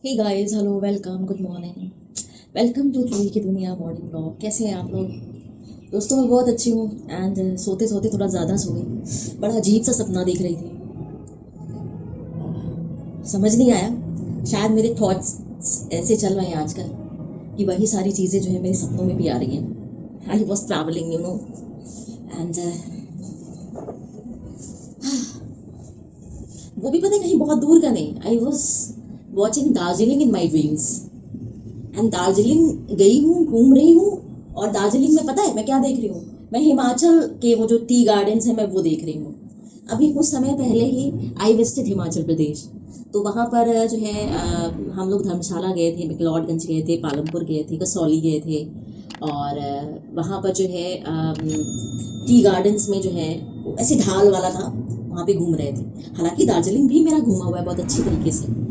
Hey guys, hello, welcome, good morning. Welcome to Chuhi की दुनिया morning blog. कैसे हैं आप लोग? दोस्तों, मैं बहुत अच्छी हूँ एंड सोते सोते थोड़ा ज़्यादा सो गई। बड़ा अजीब सा सपना देख रही थी। समझ नहीं आया, शायद मेरे थॉट्स ऐसे चल रहे हैं आजकल कि वही सारी चीज़ें जो है मेरे सपनों में भी आ रही हैं। आई वॉज ट्रैवलिंग एंड वो भी पता है कहीं बहुत दूर का नहीं। I was watching Darjeeling in my dreams and Darjeeling गई हूँ, घूम रही हूँ। और दार्जिलिंग में पता है मैं क्या देख रही हूँ? मैं हिमाचल के वो जो टी गार्डन्स हैं मैं वो देख रही हूँ। अभी कुछ समय पहले ही आई विजिटेड हिमाचल प्रदेश। तो वहाँ पर जो है हम लोग धर्मशाला गए थे, मैक्लोडगंज गए थे, पालमपुर गए थे, कसौली गए थे। और वहाँ पर जो है टी गार्डन्स में जो है ऐसे ढाल वाला था, वहाँ पे घूम रहे थे। हालांकि दार्जिलिंग भी मेरा घूमा हुआ है बहुत अच्छी तरीके से,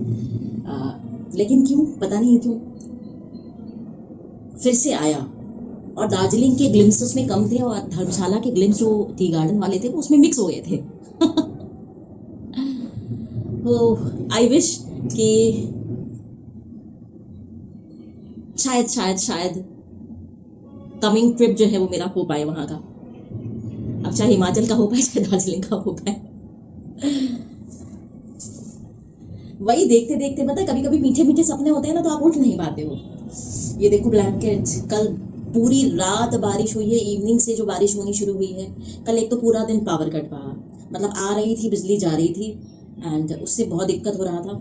लेकिन क्यों पता नहीं क्यों फिर से आया। और दार्जिलिंग के ग्लिम्स उसमें कम थे और धर्मशाला के ग्लिम्स जो टी गार्डन वाले थे वो उसमें मिक्स हो गए थे। तो आई विश कि शायद शायद शायद कमिंग ट्रिप जो है वो मेरा हो पाए वहाँ का। अब चाहे हिमाचल का हो पाए चाहे दार्जिलिंग का हो पाए। वही देखते देखते पता है कभी कभी मीठे मीठे सपने होते हैं ना, तो आप उठ नहीं पाते हो। ये देखो ब्लैंकेट, कल पूरी रात बारिश हुई है, इवनिंग से जो बारिश होनी शुरू हुई है। कल एक तो पूरा दिन पावर कट रहा, मतलब आ रही थी बिजली जा रही थी एंड उससे बहुत दिक्कत हो रहा था,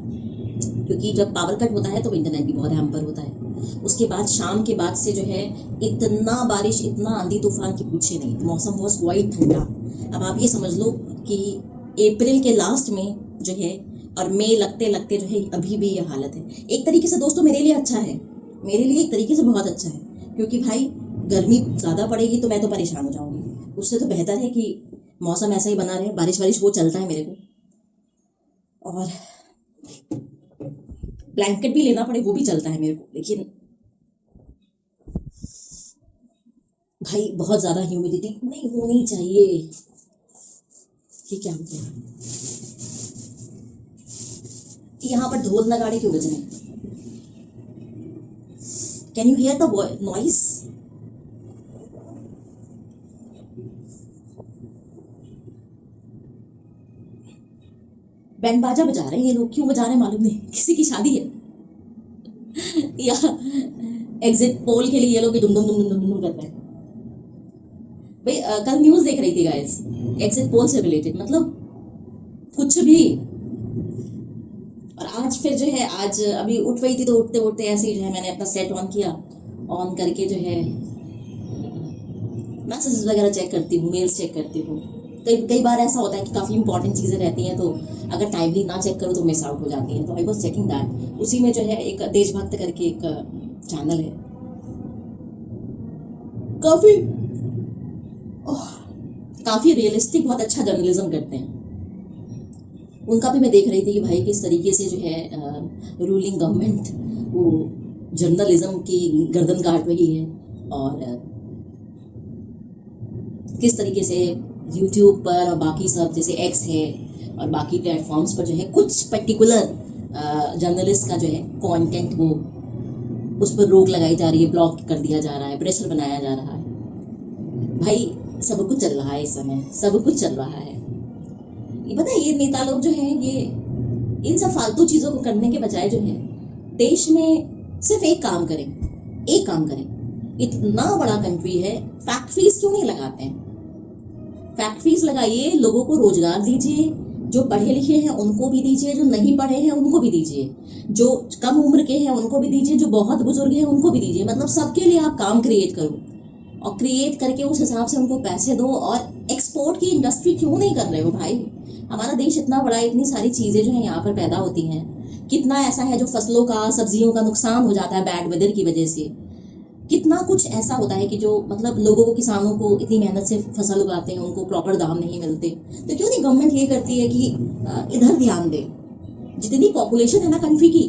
क्योंकि जब पावर कट होता है तो इंटरनेट भी बहुत हैम्पर होता है। उसके बाद शाम के बाद से जो है इतना बारिश, इतना आंधी तूफान की पूछे नहीं। मौसम वॉज क्वाइट ठंडा। अब आप ये समझ लो कि अप्रैल के लास्ट में जो है और मई लगते लगते जो है अभी भी ये हालत है। एक तरीके से दोस्तों मेरे लिए अच्छा है, मेरे लिए एक तरीके से बहुत अच्छा है, क्योंकि भाई गर्मी ज़्यादा पड़ेगी तो मैं तो परेशान हो जाऊंगी। उससे तो बेहतर है कि मौसम ऐसा ही बना रहे, बारिश वारिश वो चलता है मेरे को। और ब्लैंकेट भी लेना पड़े वो भी चलता है मेरे को, लेकिन भाई बहुत ज़्यादा ह्यूमिडिटी नहीं होनी चाहिए। ये क्या हो गया? यहाँ पर ढोल नगाड़े क्यों बज रहे हैं? Can you here the noise? Band बाजा बजा रहे हैं ये लोग, क्यों बजा रहे हैं मालूम नहीं। किसी की शादी है या एग्जिट पोल के लिए ये लोग दुम दुम दुम दुम दुम कर रहे हैं। भाई कल न्यूज़ देख रही थी गाइस, एग्जिट पोल से रिलेटेड, मतलब कुछ भी। और आज फिर जो है, आज अभी उठ रही थी तो उठते उठते ऐसे ही जो है मैंने अपना सेट ऑन किया। ऑन करके जो है मैसेजेस वगैरह चेक करती हूँ, मेल्स चेक करती हूँ। कई कई बार ऐसा होता है कि काफ़ी इंपॉर्टेंट चीज़ें रहती हैं, तो अगर टाइमली ना चेक करो तो मिस आउट हो जाती हैं। तो आई वॉज चेकिंग दैट। उसी में जो है एक देशभक्त करके एक चैनल है, काफ़ी काफ़ी रियलिस्टिक, बहुत अच्छा जर्नलिज्म करते हैं। उनका भी मैं देख रही थी कि भाई किस तरीके से जो है रूलिंग गवर्नमेंट वो जर्नलिज्म की गर्दन काट रही है, और किस तरीके से यूट्यूब पर और बाकी सब जैसे एक्स है और बाकी प्लेटफॉर्म्स पर जो है कुछ पर्टिकुलर जर्नलिस्ट का जो है कंटेंट वो उस पर रोक लगाई जा रही है, ब्लॉक कर दिया जा रहा है, प्रेशर बनाया जा रहा है। भाई सब कुछ चल रहा है इस समय, सब कुछ चल रहा है। ये पता है ये नेता लोग जो हैं ये इन सब फालतू चीज़ों को करने के बजाय जो है देश में सिर्फ एक काम करें, एक काम करें। इतना बड़ा कंट्री है, फैक्ट्रीज क्यों नहीं लगाते हैं? फैक्ट्रीज लगाइए, लोगों को रोजगार दीजिए, जो पढ़े लिखे हैं उनको भी दीजिए, जो नहीं पढ़े हैं उनको भी दीजिए, जो कम उम्र के हैं उनको भी दीजिए, जो बहुत बुजुर्ग हैं उनको भी दीजिए। मतलब सबके लिए आप काम क्रिएट करो और क्रिएट करके उस हिसाब से उनको पैसे दो। और एक्सपोर्ट की इंडस्ट्री क्यों नहीं कर रहे हो भाई? हमारा देश इतना बड़ा है, इतनी सारी चीज़ें जो है यहाँ पर पैदा होती हैं। कितना ऐसा है जो फसलों का, सब्जियों का नुकसान हो जाता है बैड वेदर की वजह से। कितना कुछ ऐसा होता है कि जो मतलब लोगों को, किसानों को इतनी मेहनत से फसल उगाते हैं उनको प्रॉपर दाम नहीं मिलते। तो क्यों नहीं गवर्नमेंट ये करती है कि इधर ध्यान दे। जितनी पॉपुलेशन है ना कंट्री की,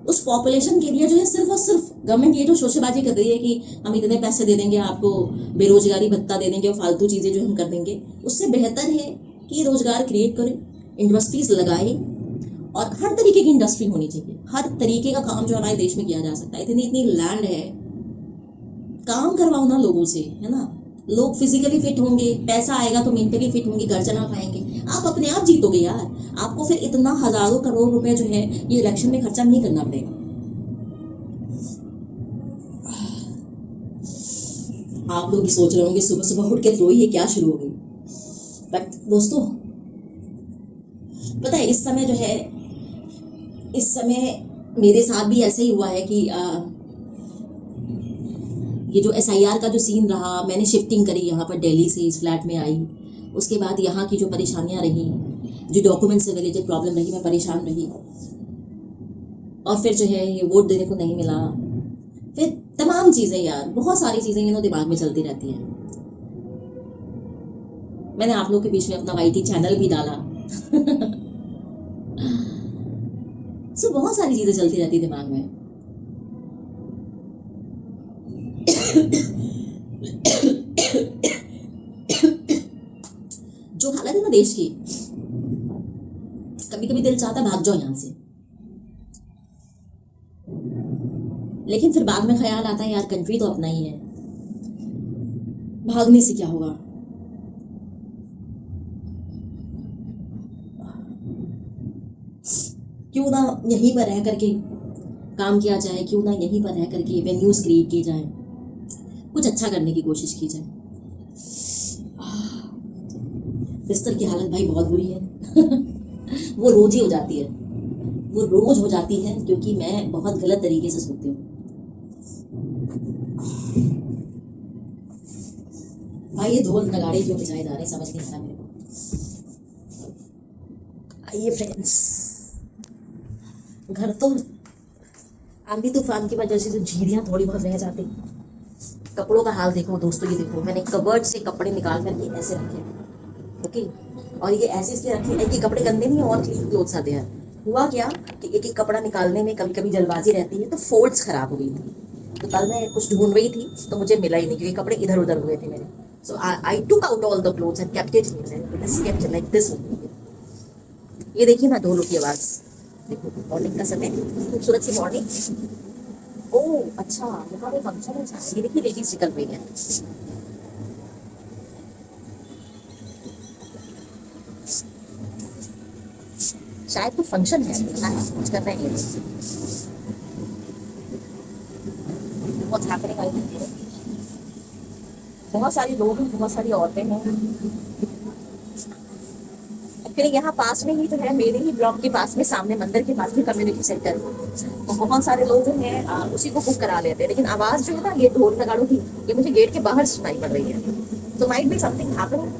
उस पॉपुलेशन के लिए जो है सिर्फ और सिर्फ गवर्नमेंट ये जो शोशेबाजी कर रही है कि हम इतने पैसे दे देंगे आपको, बेरोजगारी भत्ता दे देंगे और फालतू चीज़ें जो हम कर देंगे, उससे बेहतर है कि रोजगार क्रिएट करें, इंडस्ट्रीज लगाएं और हर तरीके की इंडस्ट्री होनी चाहिए, हर तरीके का काम जो हमारे देश में किया जा सकता है। इतनी इतनी लैंड है, काम करवाओ ना लोगों से, है ना। लोग फिजिकली फिट होंगे, पैसा आएगा तो मेंटली फिट होंगे, घर चला पाएंगे, आप अपने आप जीतोगे यार। आपको फिर इतना हजारों करोड़ रुपए जो है ये इलेक्शन में खर्चा नहीं करना पड़ेगा। आप लोग भी सोच रहे होंगे सुबह सुबह उठ के तो ये क्या शुरू हो गई, बट दोस्तों पता है इस समय जो है, इस समय मेरे साथ भी ऐसे ही हुआ है कि ये जो SIR का जो सीन रहा, मैंने शिफ्टिंग करी यहाँ पर, दिल्ली से इस फ्लैट में आई, उसके बाद यहाँ की जो परेशानियाँ रही, जो डॉक्यूमेंट से रिलेटेड प्रॉब्लम रही, मैं परेशान रही। और फिर जो है ये वोट देने को नहीं मिला, फिर तमाम चीज़ें यार, बहुत सारी चीज़ें दिमाग में चलती रहती हैं। मैंने आप लोग के बीच में अपना YT चैनल भी डाला सो बहुत सारी चीज़ें चलती रहती दिमाग में। जो हालत है ना देश की, कभी कभी दिल चाहता भाग जाओ यहाँ से, लेकिन फिर बाद में ख्याल आता है यार कंट्री तो अपना ही है, भागने से क्या होगा। क्यों ना यहीं पर रह करके काम किया जाए, क्यों ना यहीं पर रह करके वेन्यूज क्रिएट की जाए, कुछ अच्छा करने की कोशिश की जाए। बिस्तर की हालत भाई बहुत बुरी है वो रोज ही हो जाती है, वो रोज हो जाती है, क्योंकि मैं बहुत गलत तरीके से सोती हूँ भाई। ये ढोल नगाड़े क्यों बजाए जा रहे समझ नहीं आ रहा मेरे को। आइए फ्रेंड्स, घर तो आंधी तूफान की वजह से जो झीरियाँ थोड़ी बहुत रह जाती। कपड़ों का हाल देखो दोस्तों, ये देखो मैंने कबर्ड से कपड़े निकाल करके ऐसे रखे, ओके, और ये ऐसे इसलिए रखे हैं कि कपड़े गंदे नहीं और क्लीन क्लोथ्स आते हैं। हुआ क्या कि एक एक कपड़ा निकालने में कभी कभी जल्दबाजी रहती है, तो फोल्ड्स खराब हो गई थी। तो कल मैं कुछ ढूंढ रही थी तो मुझे मिला ही नहीं, क्योंकि कपड़े इधर उधर हुए थे मेरे। So I took out all the clothes and kept it like this. ये देखिए ना ढोलों की आवाज, देखो मॉर्निंग का समय, खूबसूरत सी मॉर्निंग। ओह अच्छा, यहाँ पे फंक्शन है, ये देखिए लेडीज निकल रही है। शायद तो फंक्शन है, कुछ कर रहे हैं ये बहुत हैपनिंग आई थी। बहुत सारे लोग हैं, बहुत सारी औरतें हैं। फिर यहाँ पास में ही जो है, मेरे ही ब्लॉक के पास में, सामने मंदिर के पास में कम्युनिटी सेंटर है, तो बहुत सारे लोग जो हैं उसी को बुक करा लेते हैं। लेकिन आवाज़ जो है ना ये ढोल नगाड़ों की, ये मुझे गेट के बाहर सुनाई पड़ रही है, तो माइट बी समथिंग हैपनिंग।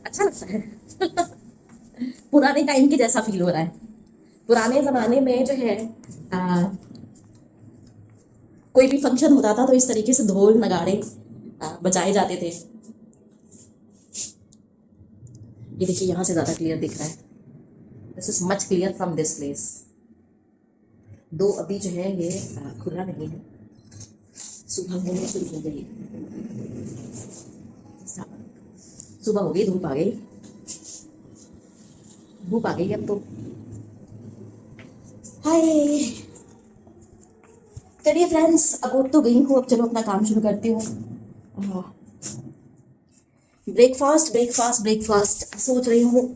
अच्छा लगता है पुराने टाइम के जैसा फील हो रहा है। पुराने जमाने में जो है कोई भी फंक्शन होता था तो इस तरीके से ढोल नगाड़े बजाए जाते थे। ये देखिए यहाँ से ज्यादा क्लियर दिख रहा है, this is much clear from this place. दो अभी जो है ये खुला नहीं है, सुबह होने शुरू हो गई, सुबह हो गई, धूप आ गई, धूप आ गई अब तो। हाय चलिए फ्रेंड्स, अब उठ तो गई हूँ, अब चलो अपना काम शुरू करती हूँ। ब्रेकफास्ट ब्रेकफास्ट ब्रेकफास्ट सोच रही हूँ,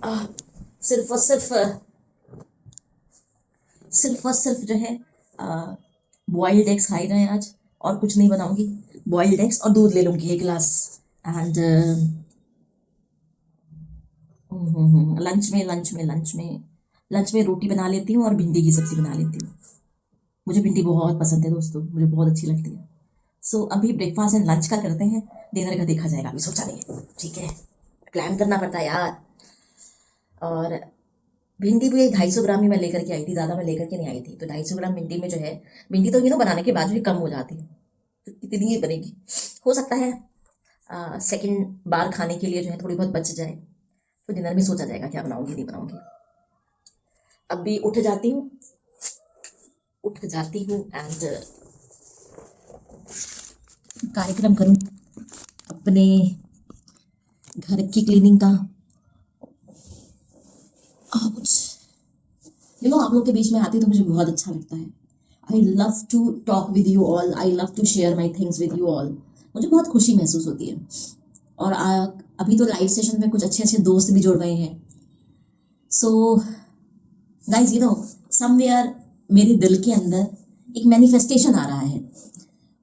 सिर्फ और सिर्फ जो है बॉइल्ड एग्स खाई रहे हैं आज, और कुछ नहीं बनाऊंगी। बॉइल्ड एग्स और दूध ले लूंगी 1 गिलास, एंड लंच में रोटी बना लेती हूँ और भिंडी की सब्जी बना लेती हूँ। मुझे भिंडी बहुत पसंद है दोस्तों, मुझे बहुत अच्छी लगती है। सो अभी ब्रेकफास्ट एंड लंच का करते हैं, डिनर का देखा जाएगा, अभी सोचा नहीं है, ठीक है, प्लान करना पड़ता है यार। और भिंडी भी 250 ग्राम ही मैं लेकर के आई थी, ज़्यादा मैं लेकर के नहीं आई थी। तो 250 ग्राम भिंडी में जो है, भिंडी तो बनाने के बाद भी कम हो जाती है, तो कितनी ही बनेगी, हो सकता है सेकंड बार खाने के लिए जो है थोड़ी बहुत बच जाए, तो डिनर में सोचा जाएगा क्या बनाऊंगी नहीं बनाऊंगी। अब भी उठ जाती हूँ एंड कार्यक्रम करूँ अपने घर की क्लीनिंग का कुछ आप लोग के बीच में आती तो मुझे बहुत अच्छा लगता है। I love to talk with you all, I love to share my things with you all. मुझे बहुत खुशी महसूस होती है। और अभी तो लाइव सेशन में कुछ अच्छे अच्छे दोस्त भी जुड़ गए हैं। सो गाइज समवेयर मेरे दिल के अंदर एक मैनिफेस्टेशन आ रहा है,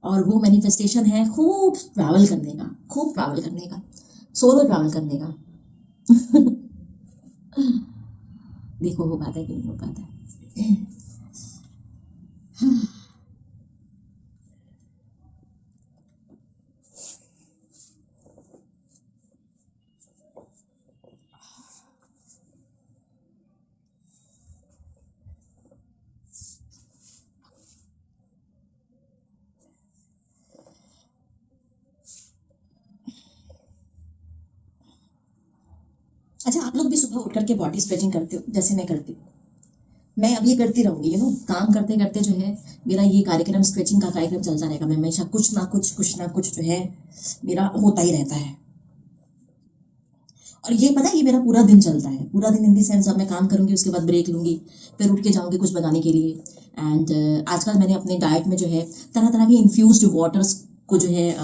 और वो मैनिफेस्टेशन है खूब ट्रैवल करने का, खूब ट्रैवल करने का, सोलो ट्रैवल करने का। देखो हो पाता है कि नहीं हो पाता है। अच्छा, आप लोग भी सुबह उठ करके बॉडी स्ट्रेचिंग करते हो जैसे मैं करती हूँ? मैं अब ये करती रहूंगी। काम करते करते जो है मेरा ये कार्यक्रम, स्ट्रेचिंग का कार्यक्रम चलता रहेगा। मैं हमेशा कुछ ना कुछ जो है मेरा होता ही रहता है। और ये पता है, ये मेरा पूरा दिन चलता है, पूरा दिन इन दी सेंस। अब मैं काम करूंगी, उसके बाद ब्रेक लूंगी, फिर उठ के जाऊंगी कुछ बनाने के लिए। एंड आजकल मैंने अपने डाइट में जो है तरह तरह के इन्फ्यूज्ड वाटर्स को जो है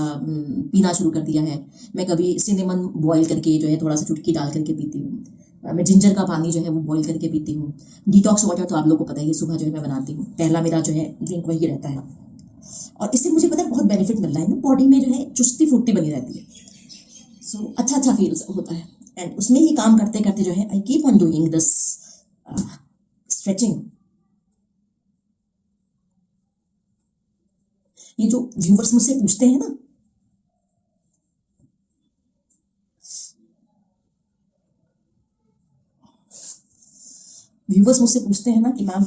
पीना शुरू कर दिया है। मैं कभी सिनेमन बॉईल करके जो है थोड़ा सा चुटकी डाल करके पीती हूँ। मैं जिंजर का पानी जो है वो बॉईल करके पीती हूँ। डिटॉक्स वाटर तो आप लोग को पता ही है, सुबह जो है मैं बनाती हूँ। पहला मेरा जो है ड्रिंक वही रहता है, और इससे मुझे पता है बहुत बेनिफिट मिल रहा है ना, बॉडी में जो है चुस्ती फुर्ती बनी रहती है। सो अच्छा फील होता है। एंड उसमें ही काम करते करते जो है I keep on doing this stretching. ये जो व्यूवर्स मुझसे पूछते हैं ना, कि मैम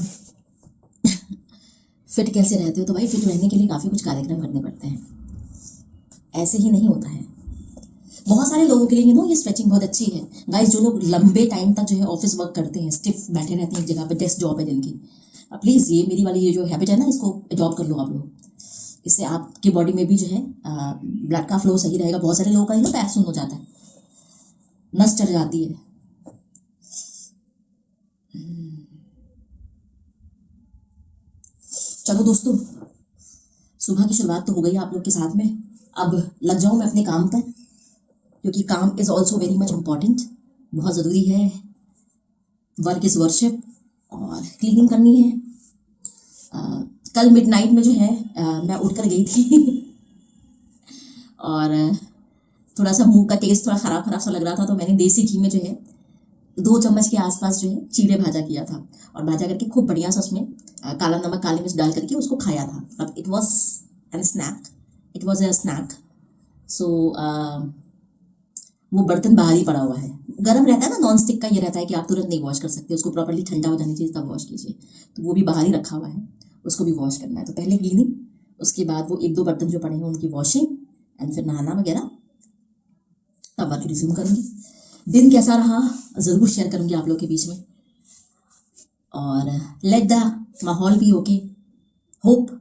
फिट कैसे रहते हो, तो भाई फिट रहने के लिए काफ़ी कुछ कार्यक्रम करने पड़ते हैं, ऐसे ही नहीं होता है। बहुत सारे लोगों के लिए ये स्ट्रेचिंग बहुत अच्छी है गाइस। जो लोग लंबे टाइम तक जो है ऑफिस वर्क करते हैं, स्टिफ बैठे रहते हैं एक जगह पर, डेस्क जॉब है जिनकी, प्लीज़ ये मेरी वाली ये जो हैबिट है ना, इसको अडॉप्ट कर लो आप लोग। इससे आपकी बॉडी में भी जो है ब्लड का फ्लो सही रहेगा। बहुत सारे लोगों का बैक सुन हो जाता है, नस चढ़ जाती है। चलो दोस्तों, सुबह की शुरुआत तो हो गई आप लोग के साथ में। अब लग जाऊं मैं अपने काम पर, क्योंकि काम is also very much important, बहुत ज़रूरी है। वर्क इज़ वर्शिप, और क्लीनिंग करनी है। कल मिडनाइट में जो है मैं उठ कर गई थी और थोड़ा सा मुंह का टेस्ट थोड़ा ख़राब सा लग रहा था, तो मैंने देसी घी में जो है 2 चम्मच के आसपास जो है चीड़े भाजा किया था, और भाजा करके खूब बढ़िया सा उसमें काला नमक काली मिर्च डाल करके उसको खाया था। अब it was an snack, it was a snack. So वो बर्तन बाहर ही पड़ा हुआ है, गर्म रहता है ना, नॉन स्टिक का ये रहता है कि आप तुरंत नहीं वॉश कर सकते, उसको प्रॉपर्ली ठंडा हो जानी चाहिए तब वॉश कीजिए। तो वो भी बाहर ही रखा हुआ है, उसको भी वॉश करना है। तो पहले क्लीनिंग, उसके बाद वो 1-2 बर्तन जो पड़े हैं उनकी वॉशिंग, एंड फिर नहाना वगैरह, तब वर्क रिज्यूम करूँगी। दिन कैसा रहा ज़रूर शेयर करूँगी आप लोग के बीच में, और लेट द माहौल भी ओके। होप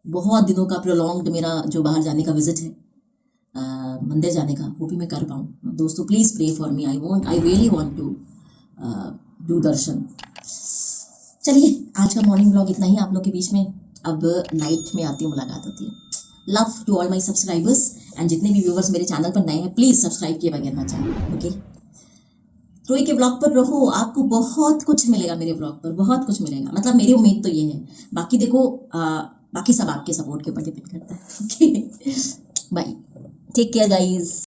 बहुत दिनों का प्रोलॉन्ग्ड मेरा जो बाहर जाने का विजिट है, मंदिर जाने का, वो भी मैं कर पाऊँ। दोस्तों please pray for me, I really want to do darshan. चलिए, आज का मॉर्निंग ब्लॉग इतना ही आप लोग के बीच में। अब नाइट में आती हूँ, मुलाकात होती है। Love to all my subscribers, and जितने भी व्यूवर्स मेरे चैनल पर नए हैं, प्लीज़ सब्सक्राइब किए बगैर मत जाए, ओके। रोई के ब्लॉग पर रहो, आपको बहुत कुछ मिलेगा मेरे ब्लॉग पर, बहुत कुछ मिलेगा। मतलब मेरी उम्मीद तो ये है, बाकी देखो बाकी सब आपके सपोर्ट के ऊपर डिपेंड करता है, okay. Bye, take care guys.